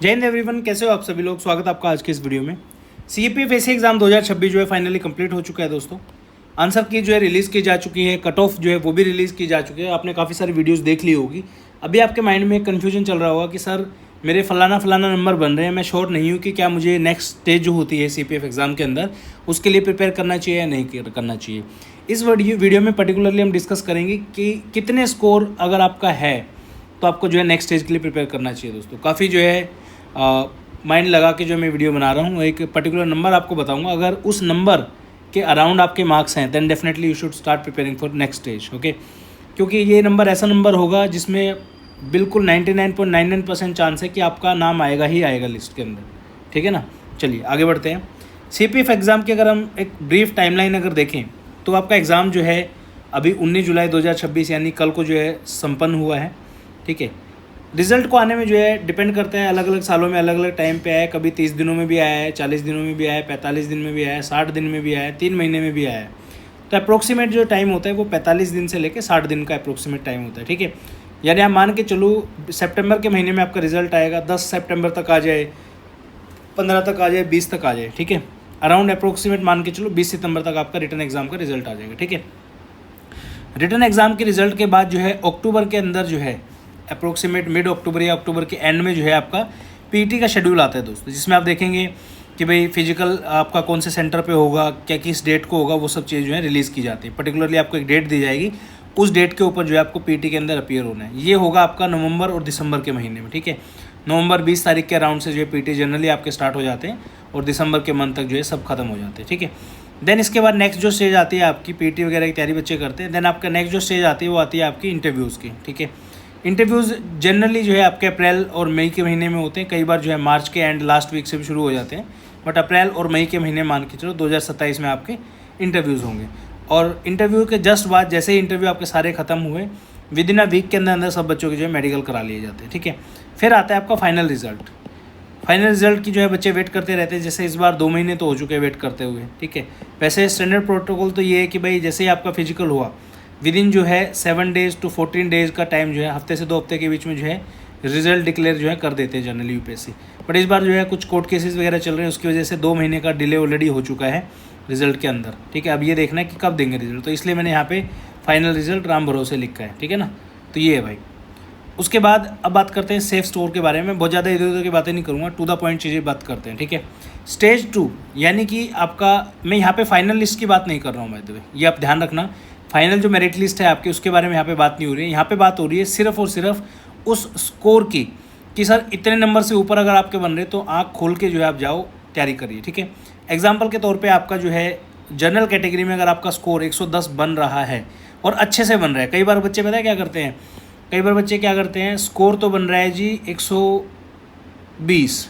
जय हिंद एवरीवन, कैसे हो आप सभी लोग। स्वागत है आपका आज के इस वीडियो में। सीपीएफएससी एग्जाम 2026 जो है फाइनली कंप्लीट हो चुका है दोस्तों। आंसर की जो है रिलीज़ की जा चुकी है, कट ऑफ जो है वो भी रिलीज़ की जा चुकी है। आपने काफ़ी सारी वीडियोस देख ली होगी। अभी आपके माइंड में एक कन्फ्यूजन चल रहा होगा कि सर मेरे फलाना नंबर बन रहे हैं, मैं श्योर नहीं हूँ कि क्या मुझे नेक्स्ट स्टेज जो होती है सीपीएफ एग्ज़ाम के अंदर उसके लिए प्रिपेयर करना चाहिए या नहीं करना चाहिए। इस वीडियो में पर्टिकुलरली हम डिस्कस करेंगे कि कितने स्कोर अगर आपका है तो आपको जो है नेक्स्ट स्टेज के लिए प्रिपेयर करना चाहिए दोस्तों। काफ़ी जो है माइंड लगा के जो मैं वीडियो बना रहा हूँ, एक पर्टिकुलर नंबर आपको बताऊंगा। अगर उस नंबर के अराउंड आपके मार्क्स हैं then definitely you should start preparing for next stage, okay. क्योंकि ये नंबर ऐसा नंबर होगा जिसमें बिल्कुल 99.99% चांस है कि आपका नाम आएगा ही आएगा लिस्ट के अंदर, ठीक है ना। चलिए आगे बढ़ते हैं। सीपीएफ एग्ज़ाम की अगर हम एक ब्रीफ टाइमलाइन अगर देखें तो आपका एग्ज़ाम जो है अभी 19 जुलाई 2026 यानी कल को जो है संपन्न हुआ है, ठीक है। रिज़ल्ट को आने में जो है डिपेंड करता है, अलग अलग सालों में अलग अलग टाइम पे आया है। कभी 30 दिनों में भी आया है, 40 दिनों में भी आया है, 45 दिन में भी आया है, 60 दिन में भी आया है, 3 महीने में भी आया है। तो अप्रोक्सीमेट जो टाइम होता है वो 45 दिन से लेकर 60 दिन का अप्रोक्सीमेट टाइम होता है, ठीक है। यानी आप मान के चलो सितंबर के महीने में आपका रिजल्ट आएगा, 10 सितंबर तक आ जाए, 15 तक आ जाए, 20 तक आ जाए, ठीक है। अराउंड अप्रोक्सीमेट मान के चलो 20 सितंबर तक आपका रिटर्न एग्जाम का रिजल्ट आ जाएगा, ठीक है। रिटर्न एग्जाम के रिजल्ट के बाद जो है अक्टूबर के अंदर जो है अप्रोक्सीमेट मिड अक्टूबर या अक्टूबर के एंड में जो है आपका पीटी का शेड्यूल आता है दोस्तों, जिसमें आप देखेंगे कि भाई फिजिकल आपका कौन से सेंटर पे होगा, क्या किस डेट को होगा, वो सब चीज़ जो है रिलीज़ की जाती है। पर्टिकुलरली आपको एक डेट दी जाएगी, उस डेट के ऊपर जो है आपको पीटी के अंदर अपीयर होना है। ये होगा आपका नवंबर और दिसंबर के महीने में, ठीक है। नवंबर 20 तारीख के अराउंड से जो है पीटी जनरली आपके स्टार्ट हो जाते हैं और दिसंबर के मंथ तक जो है सब खत्म हो जाते हैं, ठीक है। देन इसके बाद नेक्स्ट जो स्टेज आती है आपकी पीटी वगैरह की तैयारी बच्चे करते हैं। देन आपका नेक्स्ट जो स्टेज आती है वो आती है आपकी इंटरव्यूज़ की, ठीक है। इंटरव्यूज़ जनरली जो है आपके अप्रैल और मई के महीने में होते हैं, कई बार जो है मार्च के एंड लास्ट वीक से भी शुरू हो जाते हैं, बट अप्रैल और मई के महीने मान के चलो 2027 में आपके इंटरव्यूज़ होंगे। और इंटरव्यू के जस्ट बाद जैसे ही इंटरव्यू आपके सारे खत्म हुए विद इन अ वीक के अंदर अंदर सब बच्चों के जो है मेडिकल करा लिए जाते हैं, ठीक है। फिर आता है आपका फाइनल रिजल्ट। फाइनल रिजल्ट की जो है बच्चे वेट करते रहते हैं। जैसे इस बार 2 महीने तो हो चुके हैं वेट करते हुए, ठीक है। वैसे स्टैंडर्ड प्रोटोकॉल तो ये है कि भाई जैसे ही आपका फिजिकल हुआ विद इन जो है 7 डेज़ to 14 डेज़ का टाइम जो है, हफ्ते से 2 हफ्ते के बीच में जो है रिजल्ट डिक्लेयर जो है कर देते हैं जनरली यूपीएससी। बट इस बार जो है कुछ कोर्ट केसेस वगैरह चल रहे हैं, उसकी वजह से 2 महीने का डिले ऑलरेडी हो चुका है रिजल्ट के अंदर, ठीक है। अब ये देखना है कि कब देंगे रिजल्ट, तो इसलिए मैंने यहाँ पे फाइनल रिजल्ट राम भरोसे लिखा है, ठीक है ना। तो ये है भाई। उसके बाद अब बात करते हैं सेफ स्टोर के बारे में। बहुत ज़्यादा इधर उधर की बातें नहीं करूँगा, टू द पॉइंट चीज़ें बात करते हैं, ठीक है। स्टेज 2 यानी कि आपका, मैं यहाँ पे फाइनल लिस्ट की बात नहीं कर रहा हूँ बाय द वे, ये आप ध्यान रखना। फाइनल जो मेरिट लिस्ट है आपकी उसके बारे में यहाँ पे बात नहीं हो रही है। यहाँ पे बात हो रही है सिर्फ और सिर्फ उस स्कोर की कि सर इतने नंबर से ऊपर अगर आपके बन रहे तो आँख खोल के जो है आप जाओ तैयारी करिए, ठीक है। एग्जाम्पल के तौर पर आपका जो है जनरल कैटेगरी में अगर आपका स्कोर 110 बन रहा है और अच्छे से बन रहा है, कई बार बच्चे पता है क्या करते हैं, कई बार बच्चे क्या करते हैं, स्कोर तो बन रहा है जी 120,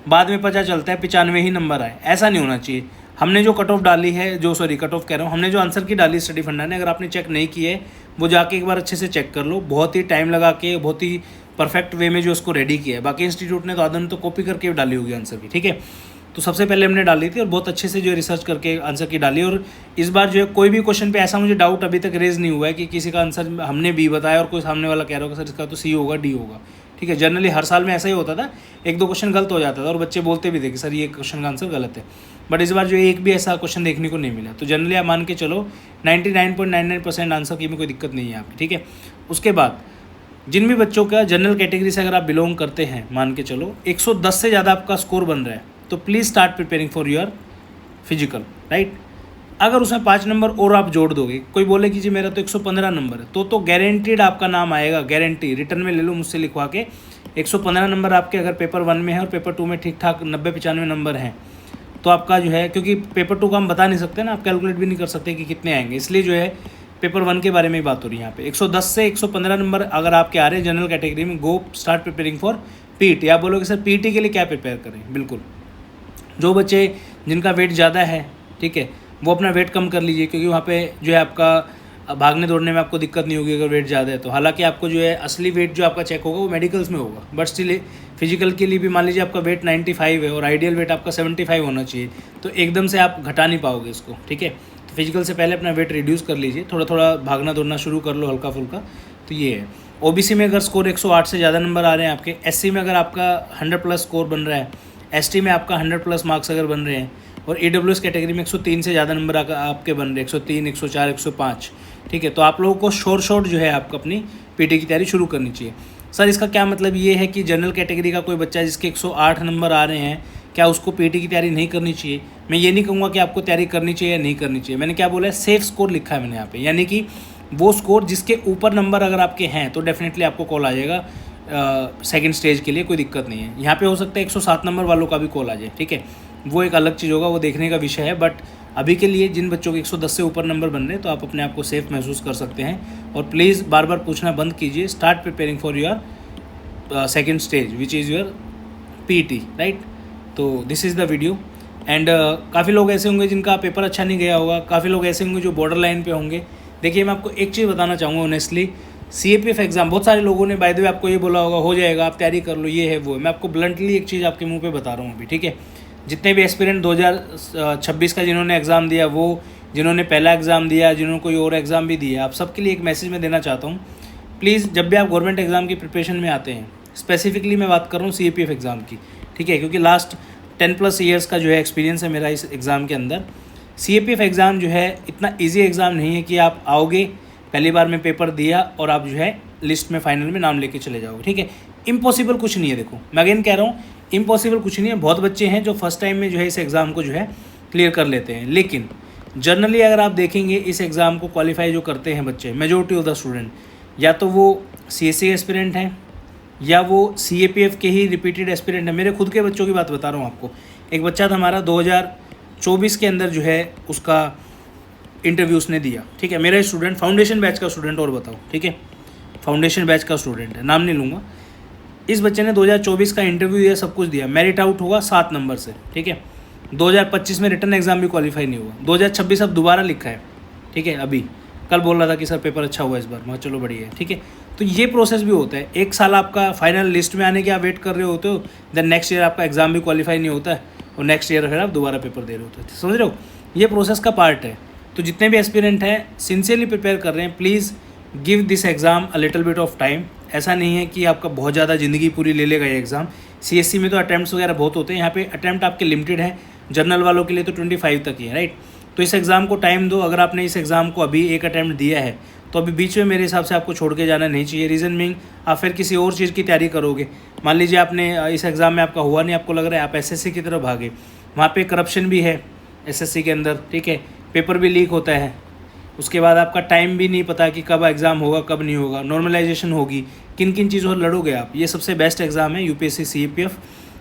बाद में पता चलता है 95 ही नंबर आए। ऐसा नहीं होना चाहिए। हमने जो कट ऑफ डाली है, कट ऑफ कह रहा हूँ, हमने जो आंसर की डाली स्टडी फंडा ने, अगर आपने चेक नहीं की है वो जाके एक बार अच्छे से चेक कर लो। बहुत ही टाइम लगा के बहुत ही परफेक्ट वे में जो उसको रेडी किया है। बाकी इंस्टीट्यूट ने तो आदम तो कॉपी करके डाली होगी आंसर की, ठीक है। तो सबसे पहले हमने डाली थी और बहुत अच्छे से जो रिसर्च करके आंसर की डाली। और इस बार जो है कोई भी क्वेश्चन पे ऐसा मुझे डाउट अभी तक रेज नहीं हुआ है कि किसी का आंसर हमने बी बताया और कोई सामने वाला कह रहा होगा सर इसका तो सी होगा, डी होगा, ठीक है। जनरली हर साल में ऐसा ही होता था, 1-2 क्वेश्चन गलत हो जाता था और बच्चे बोलते भी थे कि सर ये क्वेश्चन का आंसर गलत है। बट इस बार जो एक भी ऐसा क्वेश्चन देखने को नहीं मिला। तो जनरली आप मान के चलो 99.99% आंसर की में कोई दिक्कत नहीं है आपकी, ठीक है। उसके बाद जिन भी बच्चों का जनरल कैटेगरी से अगर आप बिलोंग करते हैं, मान के चलो 110 से ज़्यादा आपका स्कोर बन रहा है तो please start preparing for your physical, right. अगर उसमें 5 नंबर और आप जोड़ दोगे, कोई बोले कि जी मेरा तो 115 नंबर है, तो गारंटीड आपका नाम आएगा, गारंटी। रिटर्न में ले लो मुझसे लिखवा के, 115 नंबर आपके अगर पेपर 1 में है और पेपर 2 में ठीक ठाक 90-95 नंबर हैं तो आपका जो है, क्योंकि पेपर 2 का हम बता नहीं सकते ना, आप कैलकुलेट भी नहीं कर सकते कि कितने आएंगे, इसलिए जो है पेपर 1 के बारे में बात हो रही है यहाँ पे। 110 से 115 नंबर अगर आपके आ रहे हैं जनरल कैटेगरी में, गो स्टार्ट प्रिपेयरिंग फॉर पीटी। आप बोलोगे सर पीटी के लिए क्या प्रिपेयर करें, बिल्कुल जो बच्चे जिनका वेट ज़्यादा है, ठीक है, वो अपना वेट कम कर लीजिए, क्योंकि वहाँ पे जो है आपका भागने दौड़ने में आपको दिक्कत नहीं होगी अगर वेट ज़्यादा है तो। हालांकि आपको जो है असली वेट जो आपका चेक होगा वो मेडिकल्स में होगा, बट स्टिल फिजिकल के लिए भी मान लीजिए आपका वेट 95 है और आइडियल वेट आपका 75 होना चाहिए, तो एकदम से आप घटा नहीं पाओगे इसको, ठीक है। तो फिजिकल से पहले अपना वेट रिड्यूस कर लीजिए, थोड़ा थोड़ा भागना दौड़ना शुरू कर लो हल्का फुल्का, तो ये है। ओबीसी में अगर स्कोर 108 से ज़्यादा नंबर आ रहे हैं आपके, एससी में अगर आपका 100 प्लस स्कोर बन रहा है, एसटी में आपका 100 प्लस मार्क्स अगर बन रहे हैं, और ईडब्ल्यूएस कैटेगरी में 103 से ज़्यादा नंबर आपके बन रहे हैं, 103, 104, 105, ठीक है, तो आप लोगों को शॉर्ट जो है आपको अपनी पीटी की तैयारी शुरू करनी चाहिए। सर इसका क्या मतलब ये है कि जनरल कैटेगरी का कोई बच्चा जिसके 108 नंबर आ रहे हैं, क्या उसको पीटी की तैयारी नहीं करनी चाहिए? मैं ये नहीं कहूँगा कि आपको तैयारी करनी चाहिए या नहीं करनी चाहिए। मैंने क्या बोला है, सेफ स्कोर लिखा है मैंने यहाँ पे, यानी कि वो स्कोर जिसके ऊपर नंबर अगर आपके हैं तो डेफिनेटली आपको कॉल आ जाएगा सेकंड स्टेज के लिए, कोई दिक्कत नहीं है। यहाँ पे हो सकता है 107 नंबर वालों का भी कॉल आ जाए, ठीक है, वो एक अलग चीज़ होगा, वो देखने का विषय है। बट अभी के लिए जिन बच्चों के 110 से ऊपर नंबर बन रहे हैं तो आप अपने आप को सेफ महसूस कर सकते हैं। और प्लीज़ बार बार पूछना बंद कीजिए। Start preparing for your second stage which is your PT, right. तो this is the video. And काफ़ी लोग ऐसे होंगे जिनका पेपर अच्छा नहीं गया होगा, काफ़ी लोग ऐसे होंगे जो बॉर्डर लाइन पे होंगे। देखिए मैं आपको एक चीज़ बताना चाहूँगा ऑनेस्टली, सीएपीएफ एग्ज़ाम बहुत सारे लोगों ने बाय द वे आपको ये बोला होगा हो जाएगा, आप तैयारी कर लो, ये है वो है। मैं आपको ब्लंटली एक चीज़ आपके मुंह पे बता रहा हूँ अभी, ठीक है। जितने भी एस्पिरेंट 2026 का जिन्होंने एग्ज़ाम दिया, वो जिन्होंने पहला एग्ज़ाम दिया, जिन्होंने कोई और एग्ज़ाम भी दिया, आप सबके लिए एक मैसेज मैं देना चाहता हूँ। प्लीज़ जब भी आप गवर्नमेंट एग्ज़ाम की प्रिपरेशन में आते हैं, स्पेसिफिकली मैं बात कर रहा हूँ सीएपीएफ एग्ज़ाम की, ठीक है, क्योंकि लास्ट 10+ ईयर्स का जो है एक्सपीरियंस है मेरा इस एग्ज़ाम के अंदर। सीएपीएफ एग्ज़ाम जो है इतना ईजी एग्ज़ाम नहीं है कि आप आओगे, पहली बार में पेपर दिया और आप जो है लिस्ट में फाइनल में नाम लेके चले जाओगे, ठीक है। इम्पॉसिबल कुछ नहीं है। देखो मैं अगेन कह रहा हूँ, इम्पॉसिबल कुछ नहीं है। बहुत बच्चे हैं जो फर्स्ट टाइम में जो है इस एग्ज़ाम को जो है क्लियर कर लेते हैं, लेकिन जनरली अगर आप देखेंगे इस एग्ज़ाम को क्वालिफाई जो करते हैं बच्चे, मेजोरिटी ऑफ द स्टूडेंट, या तो वो सीएससी एस्पिरेंट हैं या वो सीएपीएफ के ही रिपीटेड एस्पिरेंट हैं। मेरे खुद के बच्चों की बात बता रहा हूँ आपको। एक बच्चा था हमारा 2024 के अंदर जो है उसका इंटरव्यू उसने दिया, ठीक है, मेरा स्टूडेंट, फाउंडेशन बैच का स्टूडेंट, और बताओ, ठीक है, फाउंडेशन बैच का स्टूडेंट है, नाम नहीं लूँगा। इस बच्चे ने 2024 का इंटरव्यू दिया, सब कुछ दिया, मेरिट आउट हुआ 7 नंबर से, ठीक है। 2025 में रिटर्न एग्जाम भी क्वालिफाई नहीं हुआ, 2026 अब दोबारा लिखा है, ठीक है। अभी कल बोल रहा था कि सर पेपर अच्छा हुआ इस बार, मैं चलो बढ़िया है, ठीक है। तो ये प्रोसेस भी होता है। एक साल आपका फाइनल लिस्ट में आने के आप वेट कर रहे होते हो, देन नेक्स्ट ईयर आपका एग्जाम भी क्वालिफाई नहीं होता है और नेक्स्ट ईयर फिर आप दोबारा पेपर दे रहे होते हो, समझ रहे हो, ये प्रोसेस का पार्ट है। तो जितने भी एस्पिरेंट हैं सिंसियरली प्रिपेयर कर रहे हैं, please give this exam a little bit of time. ऐसा नहीं है कि आपका बहुत ज़्यादा ज़िंदगी पूरी ले लेगा ये एग्ज़ाम। सीएससी में तो अटैम्प्ट्स वगैरह बहुत होते हैं, यहाँ पे अटैम्प्ट आपके लिमिटेड है, जनरल वालों के लिए तो 25 तक ही है, राइट। तो इस एग्ज़ाम को टाइम दो। अगर आपने इस एग्ज़ाम को अभी एक अटैम्प्ट दिया है तो अभी बीच में मेरे हिसाब से आपको छोड़ के जाना नहीं चाहिए। रीज़न मीन आप फिर किसी और चीज़ की तैयारी करोगे। मान लीजिए आपने इस एग्ज़ाम में आपका हुआ नहीं, आपको लग रहा है आप एसएससी की तरफ भागे, वहाँ पे करप्शन भी है एसएससी के अंदर, ठीक है, पेपर भी लीक होता है, उसके बाद आपका टाइम भी नहीं पता कि कब एग्ज़ाम होगा कब नहीं होगा, नॉर्मलाइजेशन होगी, किन किन चीज़ों से लड़ोगे आप। ये सबसे बेस्ट एग्ज़ाम है यूपीएससी सीएपीएफ,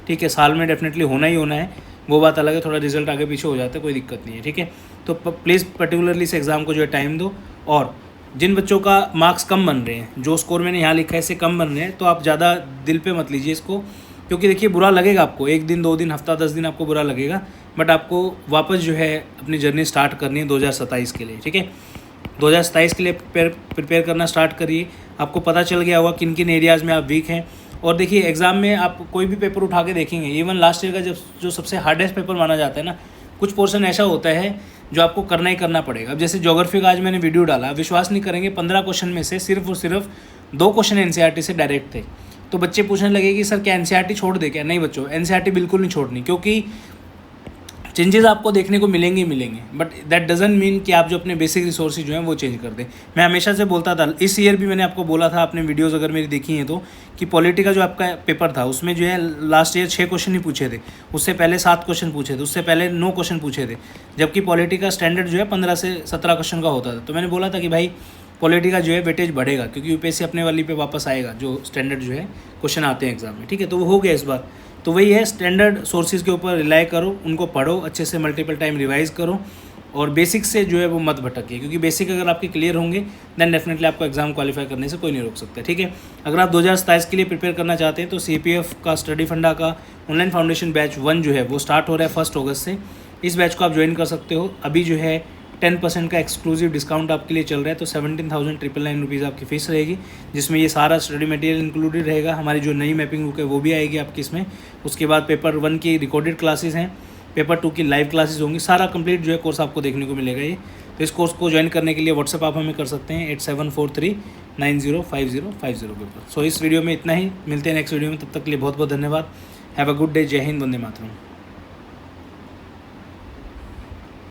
ठीक है, साल में डेफिनेटली होना ही होना है। वो बात अलग है, थोड़ा रिजल्ट आगे पीछे हो जाता है, कोई दिक्कत नहीं है, ठीक है। तो प्लीज़ पर्टिकुलरली इस एग्ज़ाम को जो है टाइम दो। और जिन बच्चों का मार्क्स कम बन रहे हैं, जो स्कोर मैंने यहाँ लिखा है इससे कम बन रहे हैं, तो आप ज़्यादा दिल पे मत लीजिए इसको, क्योंकि देखिए बुरा लगेगा आपको, 1 दिन 2 दिन हफ्ता 10 दिन आपको बुरा लगेगा, बट आपको वापस जो है अपनी जर्नी स्टार्ट करनी है 2027 के लिए, ठीक है। 2027 के लिए प्रिपेयर करना स्टार्ट करिए। आपको पता चल गया होगा किन किन एरियाज़ में आप वीक हैं। और देखिए एग्ज़ाम में आप कोई भी पेपर उठा के देखेंगे, इवन लास्ट ईयर का जो सबसे हार्डेस्ट पेपर माना जाता है ना, कुछ पोर्शन ऐसा होता है जो आपको करना ही करना पड़ेगा। अब जैसे ज्योग्राफी का आज मैंने वीडियो डाला, विश्वास नहीं करेंगे 15 क्वेश्चन में से सिर्फ और सिर्फ 2 क्वेश्चन एनसीईआरटी से डायरेक्ट थे। तो बच्चे पूछने लगे कि सर क्या एनसीईआरटी छोड़ दे क्या? नहीं बच्चों, एनसीईआरटी बिल्कुल नहीं छोड़नी, क्योंकि चेंजेस आपको देखने को मिलेंगे ही मिलेंगे, बट दैट डजंट मीन कि आप जो अपने बेसिक रिसोर्सेज जो हैं वो चेंज कर दें। मैं हमेशा से बोलता था, इस ईयर भी मैंने आपको बोला था, आपने वीडियोस अगर मेरी देखी हैं तो, कि पॉलिटी का जो आपका पेपर था उसमें जो है लास्ट ईयर 6 क्वेश्चन ही पूछे थे, उससे पहले 7 क्वेश्चन पूछे थे, उससे पहले 9 क्वेश्चन पूछे थे, जबकि पॉलिटी का स्टैंडर्ड जो है 15 से 17 क्वेश्चन का होता था। तो मैंने बोला था कि भाई पॉलिटी का जो है वेटेज बढ़ेगा, क्योंकि यूपीएससी अपने वाली पे वापस आएगा, जो स्टैंडर्ड जो है क्वेश्चन आते हैं एग्जाम में, ठीक है। तो वो हो गया इस बार। तो वही है, स्टैंडर्ड सोर्सेज के ऊपर रिलाई करो, उनको पढ़ो अच्छे से, मल्टीपल टाइम रिवाइज करो, और बेसिक से जो है वो मत भटकिए, क्योंकि बेसिक अगर आपके क्लियर होंगे देन डेफिनेटली आपको एग्जाम क्वालिफाई करने से कोई नहीं रोक सकता, ठीक है। अगर आप 2027 के लिए प्रिपेयर करना चाहते हैं तो सीपीएफ का स्टडी फंडा का ऑनलाइन फाउंडेशन बैच 1 जो है वो स्टार्ट हो रहा है 1 अगस्त से। इस बैच को आप ज्वाइन कर सकते हो। अभी जो है 10% का एक्सक्लूसिव डिस्काउंट आपके लिए चल रहा है। तो 17,999 रुपीज़ आपकी फ़ीस रहेगी, जिसमें ये सारा स्टडी मटेरियल इंक्लूडेड रहेगा। हमारी जो नई मैपिंग बुक है वो भी आएगी आपकी इसमें। उसके बाद पेपर 1 की रिकॉर्डेड क्लासेस हैं, पेपर 2 की लाइव क्लासेस होंगी, सारा कंप्लीट जो है कोर्स आपको देखने को मिलेगा ये। तो इस कोर्स को ज्वाइन करने के लिए व्हाट्सअप आप हमें कर सकते हैं 8743 905050 के ऊपर। सो इस वीडियो में इतना ही, मिलते हैं नेक्स्ट वीडियो में, तब तक के लिए बहुत बहुत धन्यवाद। हैव अ गुड डे, जय हिंद, वंदे मातरम।